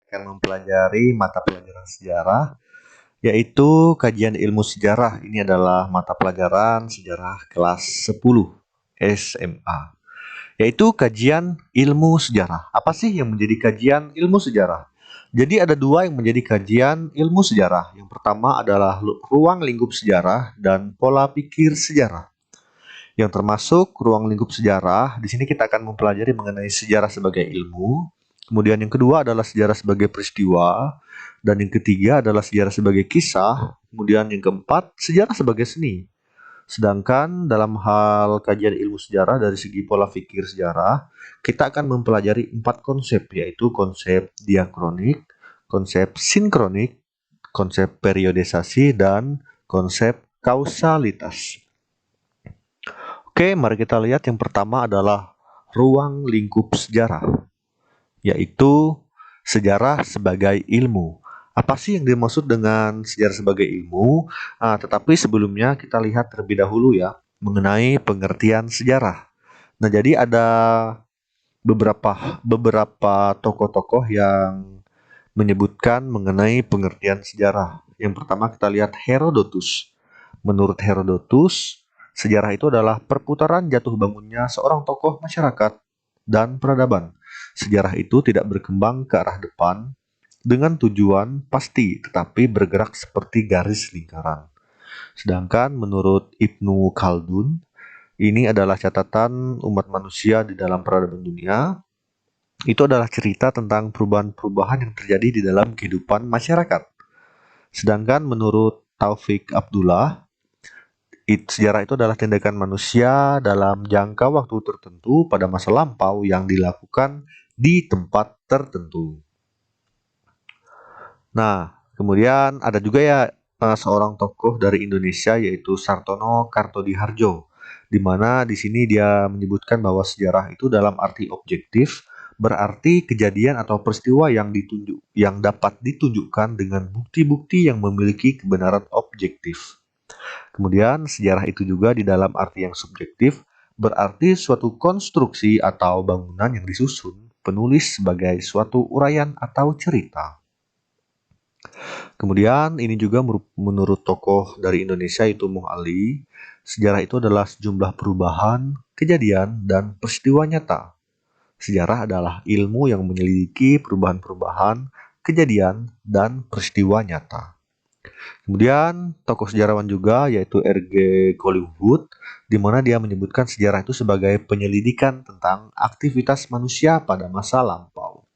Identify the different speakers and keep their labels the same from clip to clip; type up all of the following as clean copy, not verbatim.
Speaker 1: akan mempelajari mata pelajaran sejarah, yaitu kajian ilmu sejarah. Ini adalah mata pelajaran sejarah kelas 10 SMA, yaitu kajian ilmu sejarah. Apa sih yang menjadi kajian ilmu sejarah? Jadi ada dua yang menjadi kajian ilmu sejarah. Yang pertama adalah ruang lingkup sejarah dan pola pikir sejarah. Yang termasuk ruang lingkup sejarah, di sini kita akan mempelajari mengenai sejarah sebagai ilmu. Kemudian yang kedua adalah sejarah sebagai peristiwa, dan yang ketiga adalah sejarah sebagai kisah. Kemudian yang keempat, sejarah sebagai seni. Sedangkan dalam hal kajian ilmu sejarah dari segi pola pikir sejarah, kita akan mempelajari 4 konsep, yaitu konsep diakronik, konsep sinkronik, konsep periodisasi, dan konsep kausalitas. Oke, mari kita lihat yang pertama adalah ruang lingkup sejarah, yaitu sejarah sebagai ilmu. Apa sih yang dimaksud dengan sejarah sebagai ilmu? Tetapi sebelumnya kita lihat terlebih dahulu ya mengenai pengertian sejarah. Nah, jadi ada beberapa tokoh-tokoh yang menyebutkan mengenai pengertian sejarah. Yang pertama kita lihat Herodotus. Menurut Herodotus, sejarah itu adalah perputaran jatuh bangunnya seorang tokoh masyarakat dan peradaban. Sejarah itu tidak berkembang ke arah depan dengan tujuan pasti, tetapi bergerak seperti garis lingkaran. Sedangkan menurut Ibnu Khaldun, ini adalah catatan umat manusia di dalam peradaban dunia. Itu adalah cerita tentang perubahan-perubahan yang terjadi di dalam kehidupan masyarakat. Sedangkan menurut Taufik Abdullah, sejarah itu adalah tindakan manusia dalam jangka waktu tertentu pada masa lampau yang dilakukan di tempat tertentu. Nah, kemudian ada juga ya seorang tokoh dari Indonesia yaitu Sartono Kartodiharjo, di mana di sini dia menyebutkan bahwa sejarah itu dalam arti objektif berarti kejadian atau peristiwa yang dapat ditunjukkan dengan bukti-bukti yang memiliki kebenaran objektif. Kemudian sejarah itu juga di dalam arti yang subjektif berarti suatu konstruksi atau bangunan yang disusun penulis sebagai suatu uraian atau cerita. Kemudian ini juga menurut tokoh dari Indonesia yaitu Muh Ali, sejarah itu adalah sejumlah perubahan, kejadian, dan peristiwa nyata. Sejarah adalah ilmu yang menyelidiki perubahan-perubahan, kejadian, dan peristiwa nyata. Kemudian tokoh sejarawan juga yaitu R.G. Collingwood, di mana dia menyebutkan sejarah itu sebagai penyelidikan tentang aktivitas manusia pada masa lampau.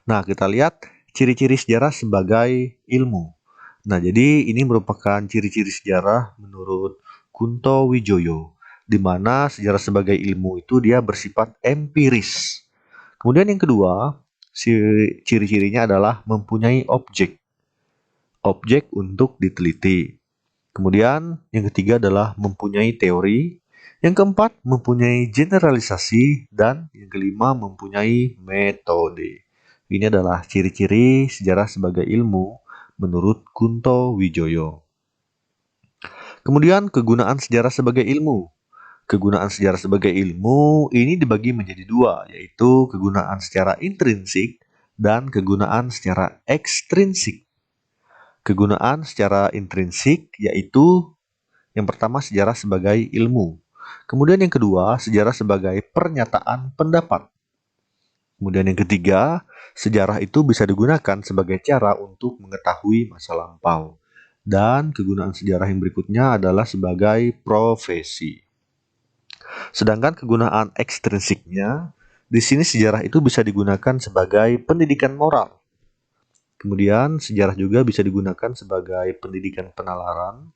Speaker 1: Nah, kita lihat ciri-ciri sejarah sebagai ilmu. Nah, jadi ini merupakan ciri-ciri sejarah menurut Kunto Wijoyo, di mana sejarah sebagai ilmu itu dia bersifat empiris. Kemudian yang kedua, ciri-cirinya adalah mempunyai objek untuk diteliti. Kemudian yang ketiga adalah mempunyai teori, yang keempat mempunyai generalisasi, dan yang kelima mempunyai metode. Ini adalah ciri-ciri sejarah sebagai ilmu menurut Kunto Wijoyo. Kemudian kegunaan sejarah sebagai ilmu. Kegunaan sejarah sebagai ilmu ini dibagi menjadi dua, yaitu kegunaan secara intrinsik dan kegunaan secara ekstrinsik. Kegunaan secara intrinsik yaitu yang pertama sejarah sebagai ilmu. Kemudian yang kedua sejarah sebagai pernyataan pendapat. Kemudian yang ketiga, sejarah itu bisa digunakan sebagai cara untuk mengetahui masa lampau. Dan kegunaan sejarah yang berikutnya adalah sebagai profesi. Sedangkan kegunaan ekstrinsiknya, di sini sejarah itu bisa digunakan sebagai pendidikan moral. Kemudian sejarah juga bisa digunakan sebagai pendidikan penalaran.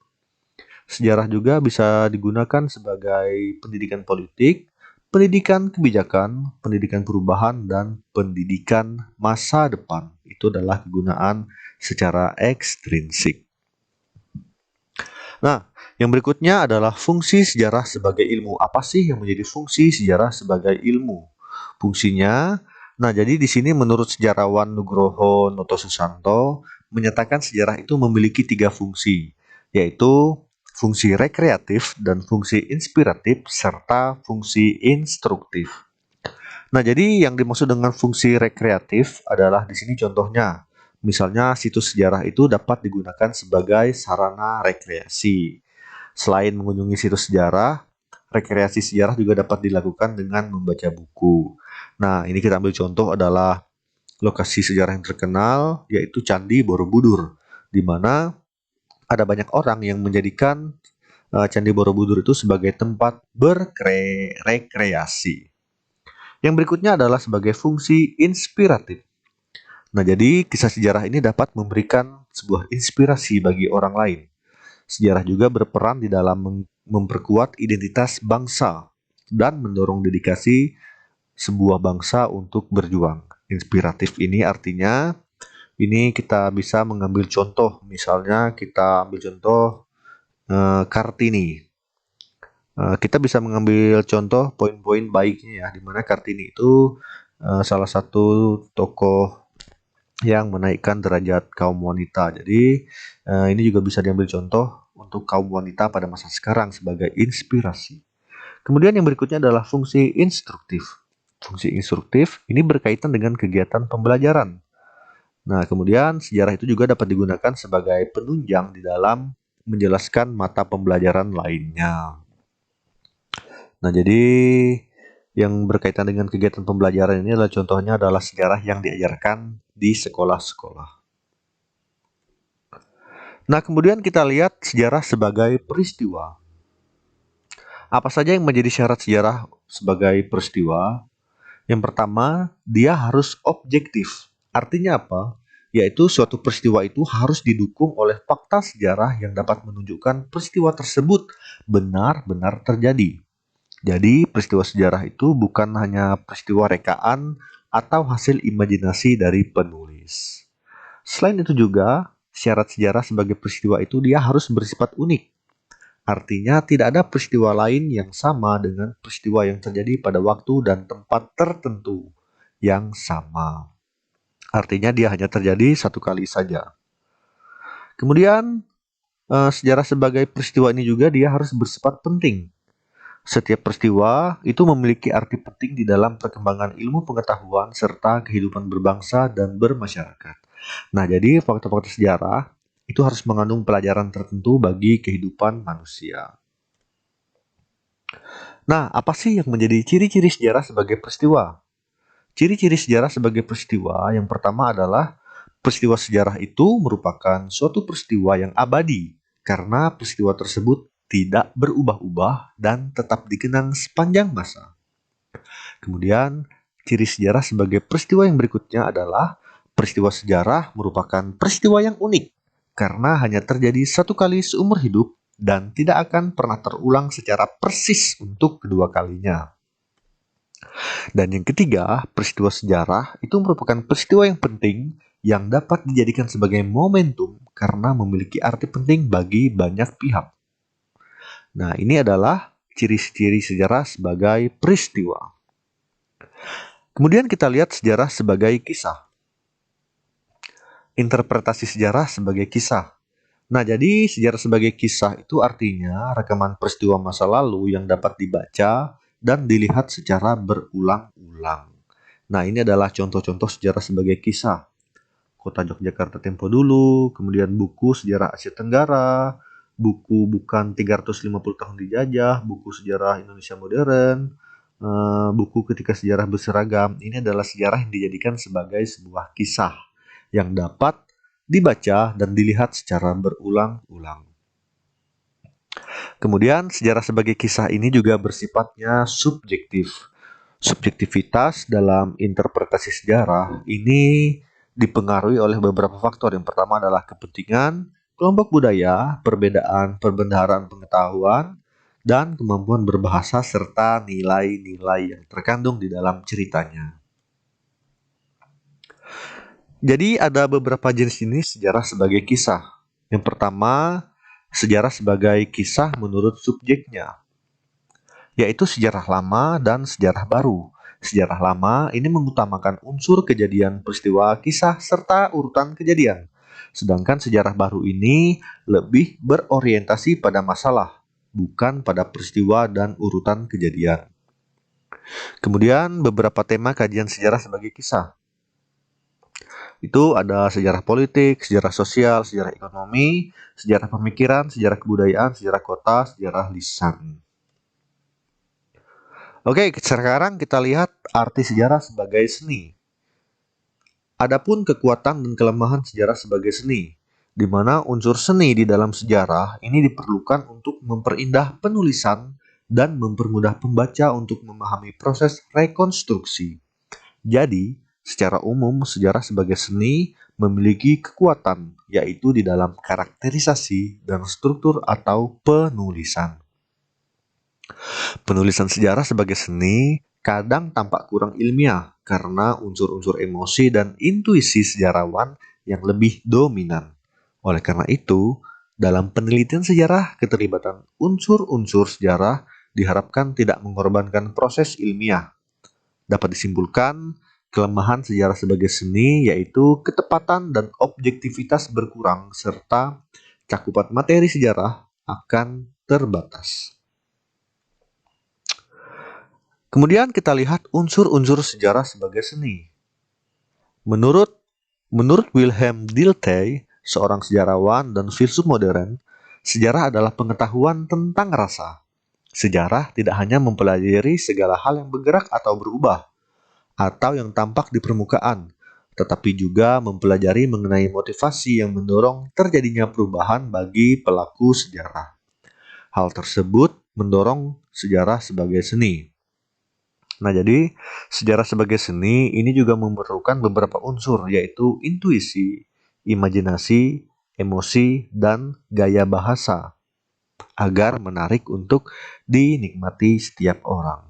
Speaker 1: Sejarah juga bisa digunakan sebagai pendidikan politik, pendidikan kebijakan, pendidikan perubahan, dan pendidikan masa depan. Itu adalah kegunaan secara ekstrinsik. Nah, yang berikutnya adalah fungsi sejarah sebagai ilmu. Apa sih yang menjadi fungsi sejarah sebagai ilmu? Fungsinya, nah jadi di sini menurut sejarawan Nugroho Noto Susanto menyatakan sejarah itu memiliki 3 fungsi, yaitu fungsi rekreatif dan fungsi inspiratif serta fungsi instruktif. Nah, jadi yang dimaksud dengan fungsi rekreatif adalah di sini contohnya. Misalnya situs sejarah itu dapat digunakan sebagai sarana rekreasi. Selain mengunjungi situs sejarah, rekreasi sejarah juga dapat dilakukan dengan membaca buku. Nah, ini kita ambil contoh adalah lokasi sejarah yang terkenal, yaitu Candi Borobudur, di mana ada banyak orang yang menjadikan Candi Borobudur itu sebagai tempat berrekreasi. Yang berikutnya adalah sebagai fungsi inspiratif. Nah, jadi kisah sejarah ini dapat memberikan sebuah inspirasi bagi orang lain. Sejarah juga berperan di dalam memperkuat identitas bangsa dan mendorong dedikasi sebuah bangsa untuk berjuang. Inspiratif ini artinya ini kita bisa mengambil contoh, misalnya kita ambil contoh Kartini. Kita bisa mengambil contoh poin-poin baiknya ya, di mana Kartini itu salah satu tokoh yang menaikkan derajat kaum wanita. Jadi ini juga bisa diambil contoh untuk kaum wanita pada masa sekarang sebagai inspirasi. Kemudian yang berikutnya adalah fungsi instruktif. Fungsi instruktif ini berkaitan dengan kegiatan pembelajaran. Nah, kemudian sejarah itu juga dapat digunakan sebagai penunjang di dalam menjelaskan mata pembelajaran lainnya. Nah, jadi yang berkaitan dengan kegiatan pembelajaran ini adalah contohnya adalah sejarah yang diajarkan di sekolah-sekolah. Nah, kemudian kita lihat sejarah sebagai peristiwa. Apa saja yang menjadi syarat sejarah sebagai peristiwa? Yang pertama, dia harus objektif. Artinya apa? Yaitu suatu peristiwa itu harus didukung oleh fakta sejarah yang dapat menunjukkan peristiwa tersebut benar-benar terjadi. Jadi, peristiwa sejarah itu bukan hanya peristiwa rekaan atau hasil imajinasi dari penulis. Selain itu juga, syarat sejarah sebagai peristiwa itu dia harus bersifat unik. Artinya tidak ada peristiwa lain yang sama dengan peristiwa yang terjadi pada waktu dan tempat tertentu yang sama. Artinya dia hanya terjadi satu kali saja. Kemudian, sejarah sebagai peristiwa ini juga dia harus bersifat penting. Setiap peristiwa itu memiliki arti penting di dalam perkembangan ilmu pengetahuan serta kehidupan berbangsa dan bermasyarakat. Nah, jadi fakta-fakta sejarah itu harus mengandung pelajaran tertentu bagi kehidupan manusia. Nah, apa sih yang menjadi ciri-ciri sejarah sebagai peristiwa? Ciri-ciri sejarah sebagai peristiwa yang pertama adalah peristiwa sejarah itu merupakan suatu peristiwa yang abadi karena peristiwa tersebut tidak berubah-ubah dan tetap dikenang sepanjang masa. Kemudian, ciri sejarah sebagai peristiwa yang berikutnya adalah peristiwa sejarah merupakan peristiwa yang unik karena hanya terjadi satu kali seumur hidup dan tidak akan pernah terulang secara persis untuk kedua kalinya. Dan yang ketiga, peristiwa sejarah itu merupakan peristiwa yang penting yang dapat dijadikan sebagai momentum karena memiliki arti penting bagi banyak pihak. Nah, ini adalah ciri-ciri sejarah sebagai peristiwa. Kemudian kita lihat sejarah sebagai kisah. Interpretasi sejarah sebagai kisah. Nah, jadi sejarah sebagai kisah itu artinya rekaman peristiwa masa lalu yang dapat dibaca dan dilihat secara berulang-ulang. Nah, ini adalah contoh-contoh sejarah sebagai kisah. Kota Yogyakarta tempo dulu, kemudian buku sejarah Asia Tenggara, buku bukan 350 tahun dijajah, buku sejarah Indonesia modern, buku ketika sejarah berseragam. Ini adalah sejarah yang dijadikan sebagai sebuah kisah yang dapat dibaca dan dilihat secara berulang-ulang. Kemudian sejarah sebagai kisah ini juga bersifatnya subjektif. Subjektivitas dalam interpretasi sejarah ini dipengaruhi oleh beberapa faktor. Yang pertama adalah kepentingan, kelompok budaya, perbedaan perbendaharaan pengetahuan, dan kemampuan berbahasa serta nilai-nilai yang terkandung di dalam ceritanya. Jadi ada beberapa jenis sejarah sebagai kisah. Yang pertama, sejarah sebagai kisah menurut subjeknya, yaitu sejarah lama dan sejarah baru. Sejarah lama ini mengutamakan unsur kejadian peristiwa kisah serta urutan kejadian. Sedangkan sejarah baru ini lebih berorientasi pada masalah, bukan pada peristiwa dan urutan kejadian. Kemudian beberapa tema kajian sejarah sebagai kisah. Itu ada sejarah politik, sejarah sosial, sejarah ekonomi, sejarah pemikiran, sejarah kebudayaan, sejarah kota, sejarah lisan. Oke, sekarang kita lihat arti sejarah sebagai seni. Adapun kekuatan dan kelemahan sejarah sebagai seni, di mana unsur seni di dalam sejarah ini diperlukan untuk memperindah penulisan dan mempermudah pembaca untuk memahami proses rekonstruksi. Jadi, secara umum sejarah sebagai seni memiliki kekuatan, yaitu di dalam karakterisasi dan struktur atau penulisan. Penulisan sejarah sebagai seni kadang tampak kurang ilmiah karena unsur-unsur emosi dan intuisi sejarawan yang lebih dominan. Oleh karena itu, dalam penelitian sejarah, keterlibatan unsur-unsur sejarah diharapkan tidak mengorbankan proses ilmiah. Dapat disimpulkan, kelemahan sejarah sebagai seni yaitu ketepatan dan objektivitas berkurang serta cakupan materi sejarah akan terbatas. Kemudian kita lihat unsur-unsur sejarah sebagai seni. Menurut Wilhelm Dilthey, seorang sejarawan dan filsuf modern, sejarah adalah pengetahuan tentang rasa. Sejarah tidak hanya mempelajari segala hal yang bergerak atau berubah, atau yang tampak di permukaan, tetapi juga mempelajari mengenai motivasi yang mendorong terjadinya perubahan bagi pelaku sejarah. Hal tersebut mendorong sejarah sebagai seni. Nah, jadi sejarah sebagai seni ini juga memerlukan beberapa unsur, yaitu intuisi, imajinasi, emosi, dan gaya bahasa, agar menarik untuk dinikmati setiap orang.